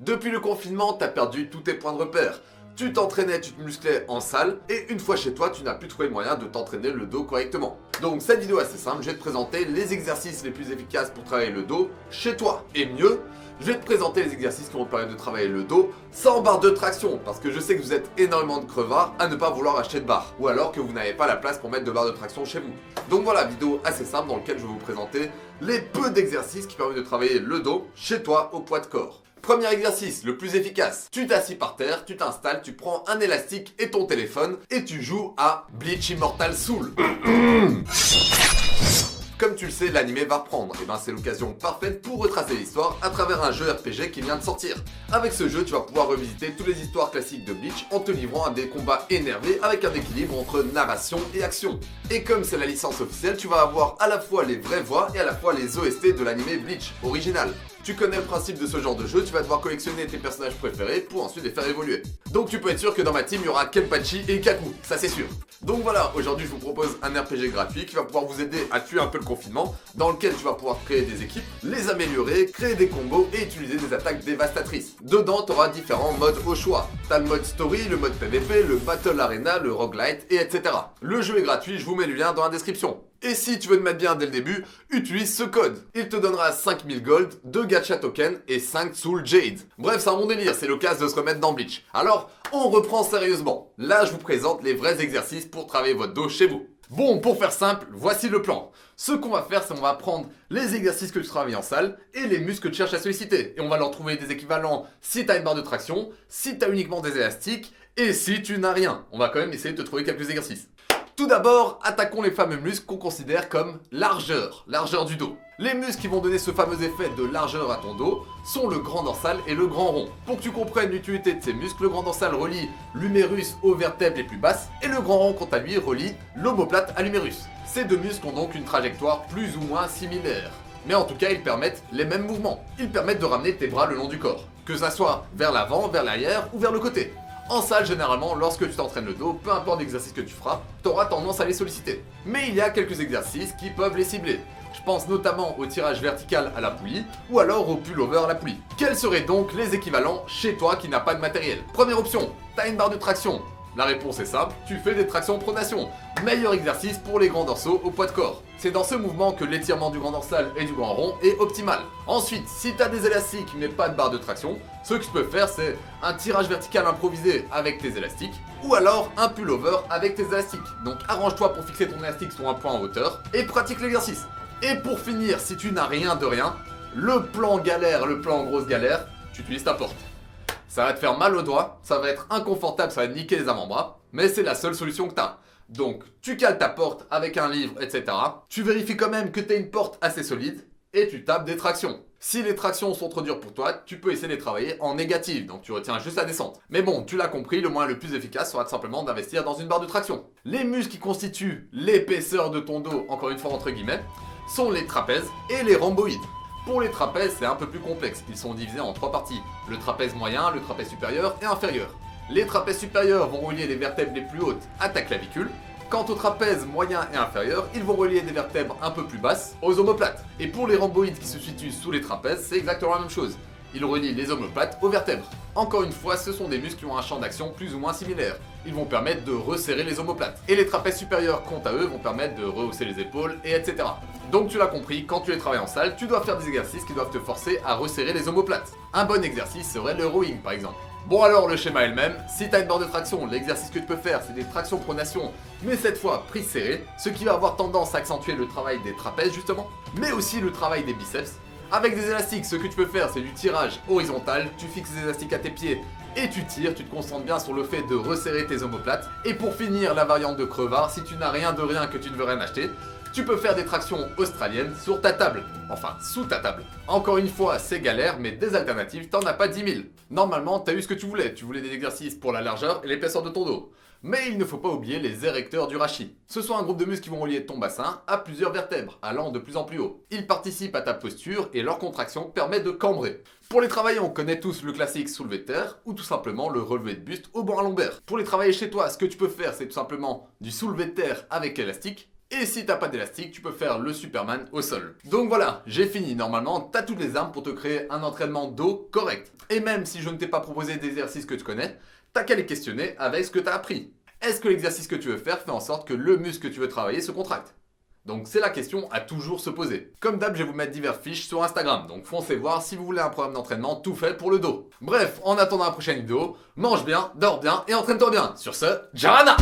Depuis le confinement, t'as perdu tous tes points de repère. Tu t'entraînais, tu te musclais en salle, et une fois chez toi, tu n'as plus trouvé le moyen de t'entraîner le dos correctement. Donc cette vidéo est assez simple, je vais te présenter les exercices les plus efficaces pour travailler le dos chez toi. Et mieux, je vais te présenter les exercices qui vont te permettre de travailler le dos sans barre de traction, parce que je sais que vous êtes énormément de crevards à ne pas vouloir acheter de barre, ou alors que vous n'avez pas la place pour mettre de barre de traction chez vous. Donc voilà, vidéo assez simple dans laquelle je vais vous présenter les peu d'exercices qui permettent de travailler le dos chez toi au poids de corps. Premier exercice, le plus efficace. Tu t'assis par terre, tu t'installes, tu prends un élastique et ton téléphone et tu joues à Bleach Immortal Soul. Comme tu le sais, l'anime va reprendre, et ben c'est l'occasion parfaite pour retracer l'histoire à travers un jeu RPG qui vient de sortir. Avec ce jeu, tu vas pouvoir revisiter toutes les histoires classiques de Bleach en te livrant à des combats énervés avec un équilibre entre narration et action. Et comme c'est la licence officielle, tu vas avoir à la fois les vraies voix et à la fois les OST de l'anime Bleach original. Tu connais le principe de ce genre de jeu, tu vas devoir collectionner tes personnages préférés pour ensuite les faire évoluer. Donc tu peux être sûr que dans ma team, il y aura Kenpachi et Kaku, ça c'est sûr. Donc voilà, aujourd'hui je vous propose un RPG gratuit qui va pouvoir vous aider à tuer un peu le confinement, dans lequel tu vas pouvoir créer des équipes, les améliorer, créer des combos et utiliser des attaques dévastatrices. Dedans, tu auras différents modes au choix. T'as le mode story, le mode PVP, le Battle Arena, le roguelite, et etc. Le jeu est gratuit, je vous mets le lien dans la description. Et si tu veux te mettre bien dès le début, utilise ce code. Il te donnera 5000 gold, 2 gacha tokens et 5 soul jade. Bref, c'est un bon délire, c'est l'occasion de se remettre dans Bleach. Alors, on reprend sérieusement. Là, je vous présente les vrais exercices pour travailler votre dos chez vous. Bon, pour faire simple, voici le plan. Ce qu'on va faire, c'est qu'on va prendre les exercices que tu travailles en salle et les muscles que tu cherches à solliciter. Et on va leur trouver des équivalents si tu as une barre de traction, si tu as uniquement des élastiques et si tu n'as rien. On va quand même essayer de te trouver quelques exercices. Tout d'abord, attaquons les fameux muscles qu'on considère comme largeur du dos. Les muscles qui vont donner ce fameux effet de largeur à ton dos sont le grand dorsal et le grand rond. Pour que tu comprennes l'utilité de ces muscles, le grand dorsal relie l'humérus aux vertèbres les plus basses et le grand rond quant à lui relie l'omoplate à l'humérus. Ces deux muscles ont donc une trajectoire plus ou moins similaire. Mais en tout cas, ils permettent les mêmes mouvements. Ils permettent de ramener tes bras le long du corps. Que ça soit vers l'avant, vers l'arrière ou vers le côté. En salle, généralement, lorsque tu t'entraînes le dos, peu importe l'exercice que tu feras, tu auras tendance à les solliciter. Mais il y a quelques exercices qui peuvent les cibler. Je pense notamment au tirage vertical à la poulie, ou alors au pullover à la poulie. Quels seraient donc les équivalents chez toi qui n'a pas de matériel? Première option, t'as une barre de traction. La réponse est simple, tu fais des tractions pronation. Meilleur exercice pour les grands dorsaux au poids de corps. C'est dans ce mouvement que l'étirement du grand dorsal et du grand rond est optimal. Ensuite, si tu as des élastiques mais pas de barre de traction, ce que tu peux faire c'est un tirage vertical improvisé avec tes élastiques ou alors un pullover avec tes élastiques. Donc arrange-toi pour fixer ton élastique sur un point en hauteur et pratique l'exercice. Et pour finir, si tu n'as rien de rien, le plan galère, le plan grosse galère, tu utilises ta porte. Ça va te faire mal aux doigts, ça va être inconfortable, ça va niquer les avant-bras, mais c'est la seule solution que tu as. Donc, tu cales ta porte avec un livre, etc. Tu vérifies quand même que tu as une porte assez solide et tu tapes des tractions. Si les tractions sont trop dures pour toi, tu peux essayer de les travailler en négative, donc tu retiens juste la descente. Mais bon, tu l'as compris, le moyen le plus efficace sera tout simplement d'investir dans une barre de traction. Les muscles qui constituent l'épaisseur de ton dos, encore une fois entre guillemets, sont les trapèzes et les rhomboïdes. Pour les trapèzes, c'est un peu plus complexe. Ils sont divisés en trois parties. Le trapèze moyen, le trapèze supérieur et inférieur. Les trapèzes supérieurs vont relier les vertèbres les plus hautes à ta clavicule. Quant aux trapèzes moyen et inférieur, ils vont relier des vertèbres un peu plus basses aux omoplates. Et pour les rhomboïdes qui se situent sous les trapèzes, c'est exactement la même chose. Ils relient les omoplates aux vertèbres. Encore une fois, ce sont des muscles qui ont un champ d'action plus ou moins similaire. Ils vont permettre de resserrer les omoplates. Et les trapèzes supérieurs, quant à eux, vont permettre de rehausser les épaules, et etc. Donc tu l'as compris, quand tu les travailles en salle, tu dois faire des exercices qui doivent te forcer à resserrer les omoplates. Un bon exercice serait le rowing par exemple. Bon alors le schéma est le même, si tu as une barre de traction, l'exercice que tu peux faire c'est des tractions pronation, mais cette fois prise serrée, ce qui va avoir tendance à accentuer le travail des trapèzes justement, mais aussi le travail des biceps. Avec des élastiques, ce que tu peux faire c'est du tirage horizontal, tu fixes les élastiques à tes pieds et tu tires, tu te concentres bien sur le fait de resserrer tes omoplates. Et pour finir la variante de crevard, si tu n'as rien de rien que tu ne veux rien acheter, tu peux faire des tractions australiennes sur ta table. Enfin, sous ta table. Encore une fois, c'est galère, mais des alternatives, t'en as pas 10 000. Normalement, t'as eu ce que tu voulais. Tu voulais des exercices pour la largeur et l'épaisseur de ton dos. Mais il ne faut pas oublier les érecteurs du rachis. Ce sont un groupe de muscles qui vont relier ton bassin à plusieurs vertèbres, allant de plus en plus haut. Ils participent à ta posture et leur contraction permet de cambrer. Pour les travailler, on connaît tous le classique soulevé de terre ou tout simplement le relevé de buste au banc à lombaire. Pour les travailler chez toi, ce que tu peux faire, c'est tout simplement du soulevé de terre avec élastique Et si t'as pas d'élastique, tu peux faire le Superman au sol. Donc voilà, j'ai fini. Normalement, t'as toutes les armes pour te créer un entraînement dos correct. Et même si je ne t'ai pas proposé d'exercices que tu connais, t'as qu'à les questionner avec ce que t'as appris. Est-ce que l'exercice que tu veux faire fait en sorte que le muscle que tu veux travailler se contracte? Donc c'est la question à toujours se poser. Comme d'hab, je vais vous mettre diverses fiches sur Instagram, donc foncez voir si vous voulez un programme d'entraînement tout fait pour le dos. Bref, en attendant la prochaine vidéo, mange bien, dors bien et entraîne-toi bien. Sur ce, Jarana!